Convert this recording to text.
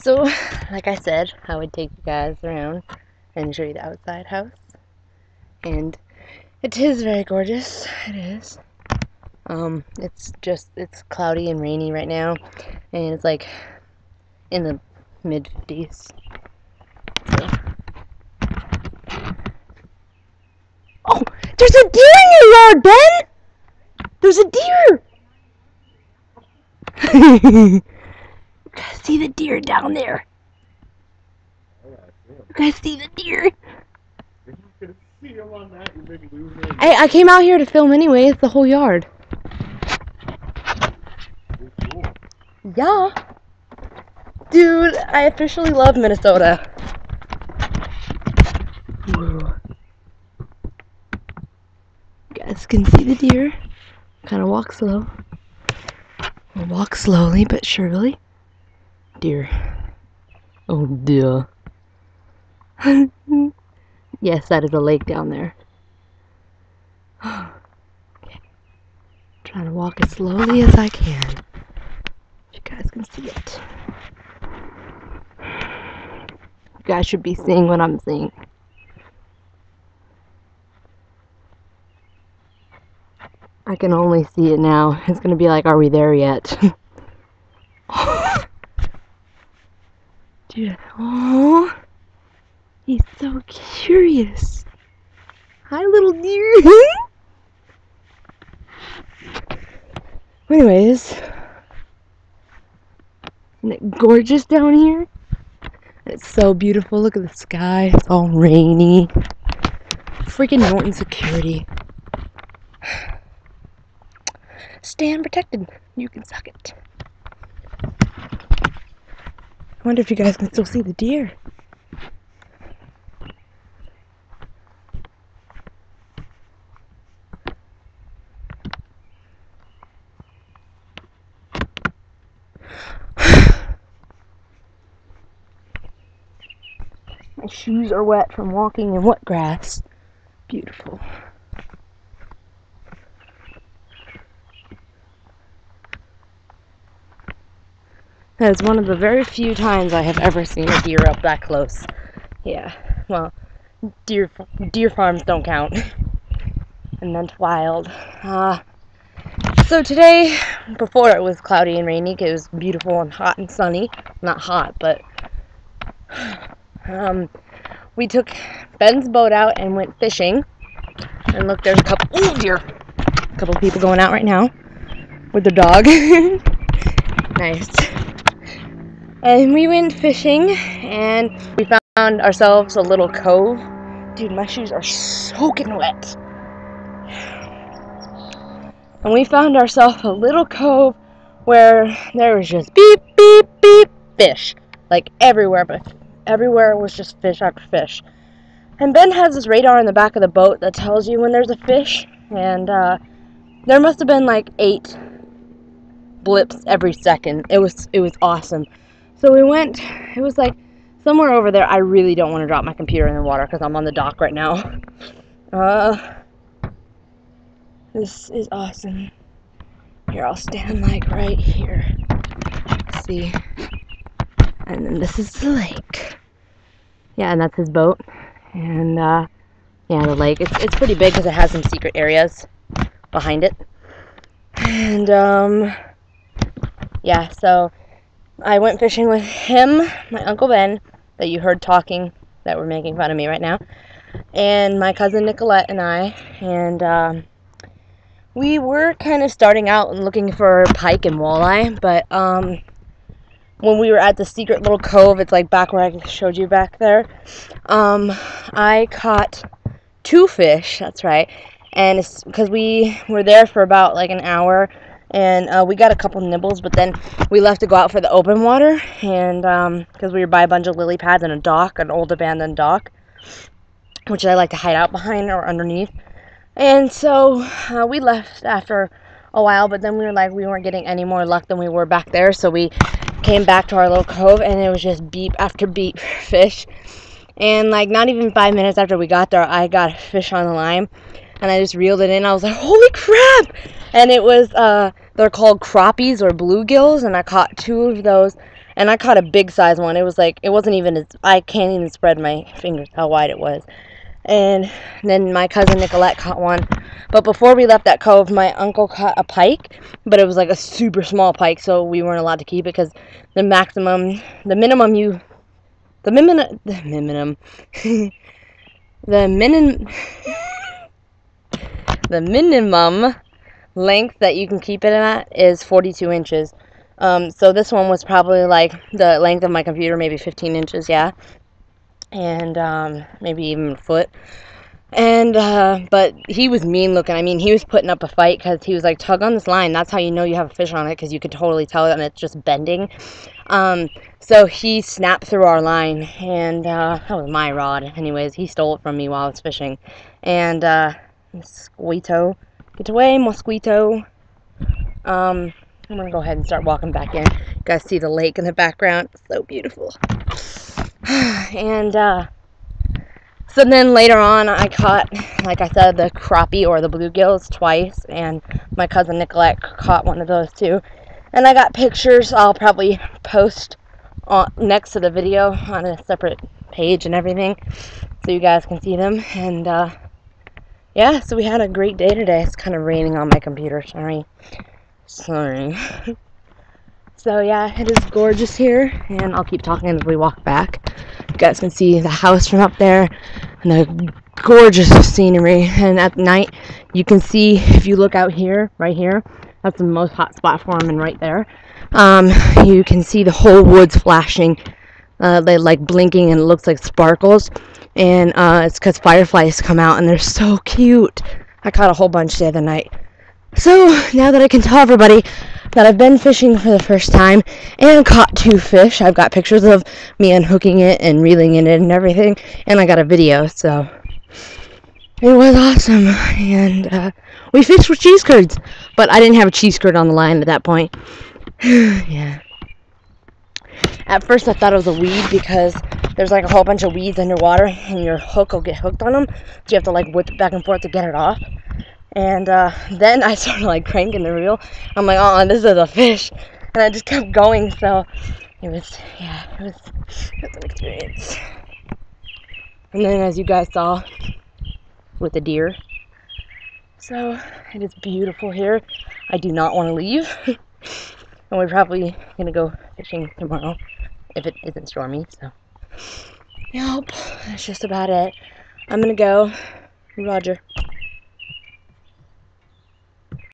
So, like I said, I would take you guys around and show you the outside house. And it is very gorgeous. It is. It's cloudy and rainy right now. And it's like in the mid-50s. So. Oh, there's a deer in your yard, Ben! There's a deer! You guys see the deer down there? You guys see the deer? I came out here to film anyway. It's the whole yard. Yeah. Dude, I officially love Minnesota. Ooh. You guys can see the deer. Kind of walk slow. We'll walk slowly but surely. Deer. Oh dear. Yes, that is a lake down there. Okay. Trying to walk as slowly as I can. You guys can see it. You guys should be seeing what I'm seeing. I can only see it now. It's gonna be like, are we there yet? Dude, oh, he's so curious. Hi, little deer. Anyways, isn't it gorgeous down here? It's so beautiful. Look at the sky. It's all rainy. Freaking Norton security. Stand protected. You can suck it. I wonder if you guys can still see the deer. My shoes are wet from walking in wet grass. Beautiful. That is one of the very few times I have ever seen a deer up that close. Yeah, well, deer farms don't count. And then wild. So today, before it was cloudy and rainy, it was beautiful and hot and sunny. Not hot, but we took Ben's boat out and went fishing. And look, there's a couple deer. A couple people going out right now with their dog. Nice. And we went fishing, and we found ourselves a little cove. Dude, my shoes are soaking wet. And we found ourselves a little cove where there was just beep, beep, beep, fish. Like everywhere, but everywhere was just fish after fish. And Ben has this radar in the back of the boat that tells you when there's a fish. And there must have been like 8 blips every second. It was awesome. So we went, it was like somewhere over there. I really don't want to drop my computer in the water because I'm on the dock right now. This is awesome. Here, I'll stand like right here. See? And then this is the lake. Yeah, and that's his boat. And yeah, the lake. It's pretty big because it has some secret areas behind it. And yeah, so I went fishing with him, my Uncle Ben, that you heard talking, that were making fun of me right now, and my cousin Nicolette and I, and we were kind of starting out and looking for pike and walleye, but when we were at the secret little cove, it's like back where I showed you back there, I caught 2 fish, that's right, and it's because we were there for about like an hour. And we got a couple nibbles, but then we left to go out for the open water, and because we were by a bunch of lily pads and a dock, an old abandoned dock, which I like to hide out behind or underneath. And so we left after a while, but then we were like, we weren't getting any more luck than we were back there, so we came back to our little cove, and it was just beep after beep fish. And like not even 5 minutes after we got there, I got a fish on the line, and I just reeled it in. I was like, holy crap! And it was, they're called crappies or bluegills, and I caught 2 of those. And I caught a big size one. It was like, it wasn't even as, I can't even spread my fingers how wide it was. And then my cousin Nicolette caught one. But before we left that cove, my uncle caught a pike, but it was like a super small pike, so we weren't allowed to keep it because the minimum, the minimum, the minimum length that you can keep it at is 42 inches. So this one was probably like the length of my computer, maybe 15 inches, yeah. And maybe even a foot. And but he was mean looking. I mean, he was putting up a fight because he was like, tug on this line. That's how you know you have a fish on it, because you could totally tell it and it's just bending. So he snapped through our line, and that was my rod. Anyways, he stole it from me while I was fishing. And mosquito, get away, mosquito. I'm gonna go ahead and start walking back in. You guys see the lake in the background? It's so beautiful. And so then later on, I caught, like I said, the crappie or the bluegills twice, and my cousin Nicolette caught one of those too. And I got pictures I'll probably post next to the video on a separate page and everything, so you guys can see them. And yeah, so we had a great day today. It's kind of raining on my computer, sorry. So yeah, it is gorgeous here, and I'll keep talking as we walk back. You guys can see the house from up there and the gorgeous scenery. And at night, you can see, if you look out here, right here, that's the most hot spot for them, and right there, you can see the whole woods flashing. They like blinking, and it looks like sparkles. And it's because fireflies come out, and they're so cute. I caught a whole bunch the other night. So now that I can tell everybody that I've been fishing for the first time and caught 2 fish, I've got pictures of me unhooking it and reeling in it and everything, and I got a video, so it was awesome. And we fished with cheese curds, but I didn't have a cheese curd on the line at that point. Yeah. At first I thought it was a weed because there's like a whole bunch of weeds underwater, and your hook will get hooked on them, so you have to like whip it back and forth to get it off. And then I started like cranking the reel. I'm like, oh, this is a fish. And I just kept going. So it was an experience. And then, as you guys saw, with the deer. So it is beautiful here. I do not want to leave. And we're probably going to go fishing tomorrow if it isn't stormy. So, yep, that's just about it. I'm going to go. Roger.